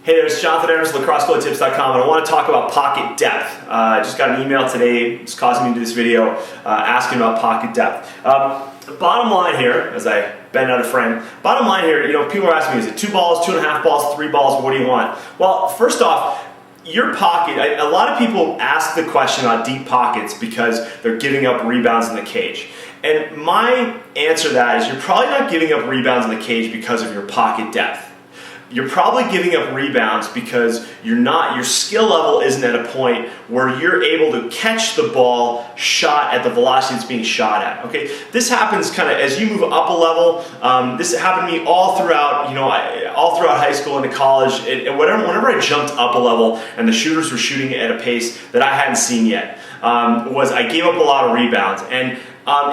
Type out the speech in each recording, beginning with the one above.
Hey there, it's Jonathan Anderson, LacrosseGoalieTips.com, and I want to talk about pocket depth. I just got an email today, it's causing me to do this video, asking about pocket depth. The bottom line here, as I bend out a frame, bottom line here, people are asking me, is it 2 balls, 2.5 balls, 3 balls, what do you want? Well, first off, your pocket, a lot of people ask the question about deep pockets because they're giving up rebounds in the cage. And my answer to that is you're probably not giving up rebounds in the cage because of your pocket depth. You're probably giving up rebounds because your skill level isn't at a point where you're able to catch the ball shot at the velocity it's being shot at. Okay, this happens kind of as you move up a level. This happened to me all throughout, all throughout high school into college. Whenever I jumped up a level and the shooters were shooting at a pace that I hadn't seen yet, I gave up a lot of rebounds. And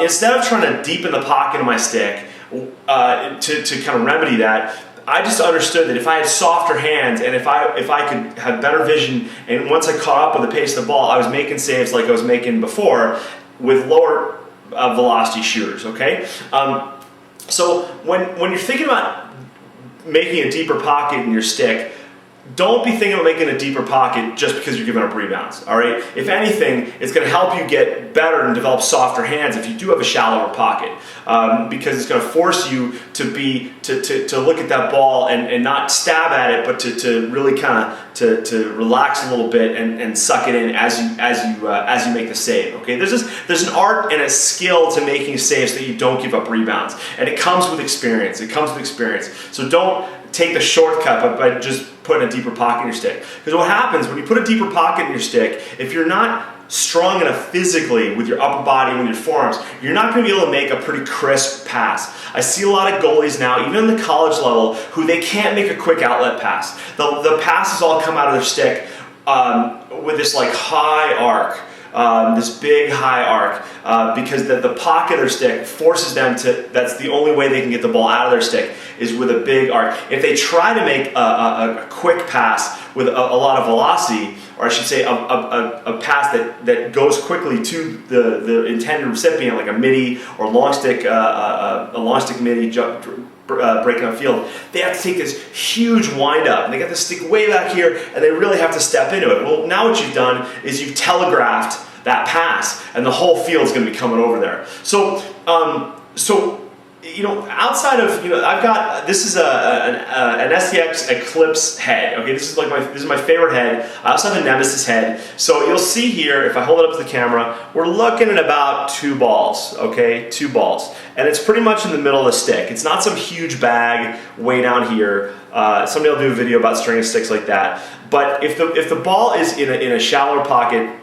instead of trying to deepen the pocket of my stick to kind of remedy that, I just understood that if I had softer hands and if I could have better vision, and once I caught up with the pace of the ball, I was making saves like I was making before with lower velocity shooters. Okay, so when you're thinking about making a deeper pocket in your stick, don't be thinking about making a deeper pocket just because you're giving up rebounds, all right? If anything, it's going to help you get better and develop softer hands if you do have a shallower pocket, because it's going to force you to look at that ball and not stab at it, but to really kind of to relax a little bit and suck it in as you make the save. Okay, there's an art and a skill to making saves that you don't give up rebounds, and it comes with experience. It comes with experience. So don't take the shortcut by just putting a deeper pocket in your stick. Because what happens when you put a deeper pocket in your stick, if you're not strong enough physically with your upper body and with your forearms, you're not going to be able to make a pretty crisp pass. I see a lot of goalies now, even in the college level, who they can't make a quick outlet pass. The passes all come out of their stick with this like high arc. This big high arc because the pocket of their stick forces them to, that's the only way they can get the ball out of their stick is with a big arc. If they try to make a quick pass with a lot of velocity, or I should say a pass that goes quickly to the intended recipient, like a midi or long stick, a long stick midi breaking up field, they have to take this huge wind up and they got to stick way back here and they really have to step into it. Well, now what you've done is you've telegraphed that pass and the whole field's going to be coming over there. So outside of, I've got, this is an STX Eclipse head. Okay, this is my favorite head. I also have a Nemesis head. So you'll see here, if I hold it up to the camera, we're looking at about 2 balls. Okay, 2 balls, and it's pretty much in the middle of the stick. It's not some huge bag way down here. Somebody will do a video about stringing sticks like that. But if the ball is in a shallower pocket,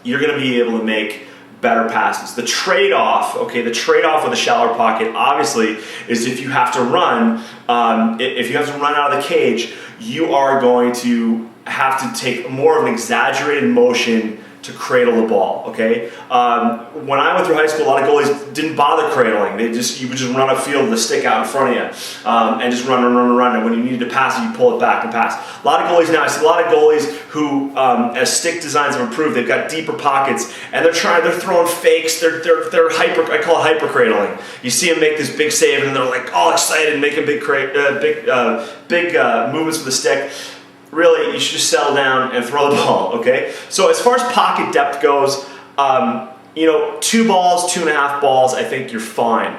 you're going to be able to make better passes. The trade-off with a shallower pocket, obviously, is if you have to run, out of the cage, you are going to have to take more of an exaggerated motion to cradle the ball. Okay. When I went through high school, a lot of goalies didn't bother cradling. You would just run a field with the stick out in front of you, and just run. And when you needed to pass it, you pull it back and pass. A lot of goalies now, I see a lot of goalies who, as stick designs have improved, they've got deeper pockets, and they're throwing fakes. They're hyper. I call it hyper cradling. You see them make this big save, and they're like all excited, making big movements with the stick. Really, you should just settle down and throw the ball, okay? So as far as pocket depth goes, 2 balls, 2.5 balls, I think you're fine.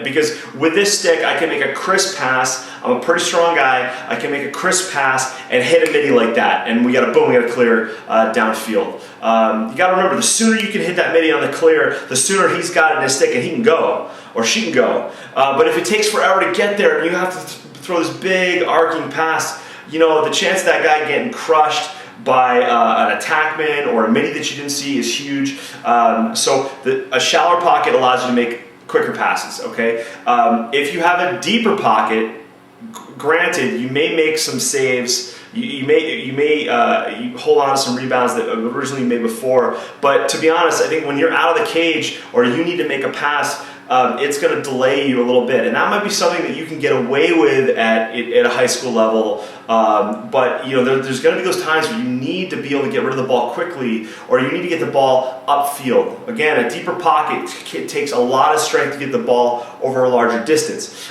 Because with this stick, I can make a crisp pass. I'm a pretty strong guy. I can make a crisp pass and hit a midi like that, and we got to clear downfield. You got to remember, the sooner you can hit that midi on the clear, the sooner he's got it in his stick and he can go, or she can go. But if it takes forever to get there and you have to throw this big arcing pass, the chance of that guy getting crushed by an attackman or a midi that you didn't see is huge. So a shallower pocket allows you to make quicker passes, okay? If you have a deeper pocket, granted, you may make some saves. You may hold on to some rebounds that originally you made before. But to be honest, I think when you're out of the cage or you need to make a pass, it's going to delay you a little bit, and that might be something that you can get away with at a high school level. But there's going to be those times where you need to be able to get rid of the ball quickly, or you need to get the ball upfield. Again, a deeper pocket takes a lot of strength to get the ball over a larger distance.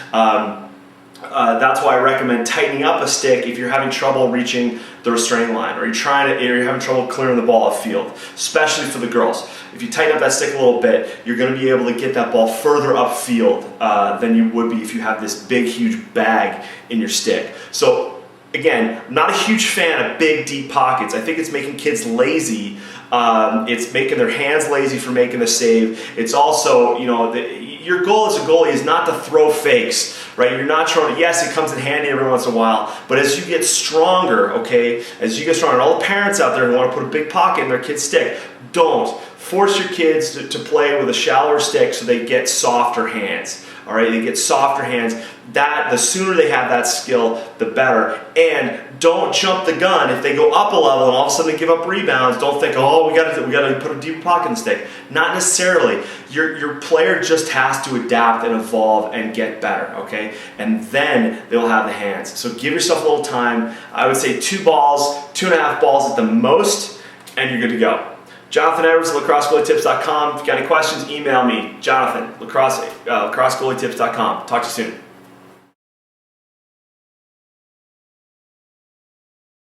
That's why I recommend tightening up a stick if you're having trouble reaching the restraining line, or you're having trouble clearing the ball upfield, especially for the girls. If you tighten up that stick a little bit, you're going to be able to get that ball further upfield than you would be if you have this big, huge bag in your stick. So again, I'm not a huge fan of big, deep pockets. I think it's making kids lazy. It's making their hands lazy for making the save. It's also, your goal as a goalie is not to throw fakes, right? You're not trying. Yes, it comes in handy every once in a while, but as you get stronger, okay, and all the parents out there who want to put a big pocket in their kid's stick, don't force your kids to play with a shallower stick so they get softer hands. All right, they get softer hands. The sooner they have that skill, the better. And don't jump the gun if they go up a level and all of a sudden they give up rebounds. Don't think, oh, we got to put a deep pocket in the stick. Not necessarily. Your player just has to adapt and evolve and get better. Okay, and then they'll have the hands. So give yourself a little time. I would say 2 balls, 2.5 balls at the most, and you're good to go. Jonathan Edwards, lacrossegoalietips.com. If you got any questions, email me, Jonathan, lacrossegoalietips.com. Talk to you soon.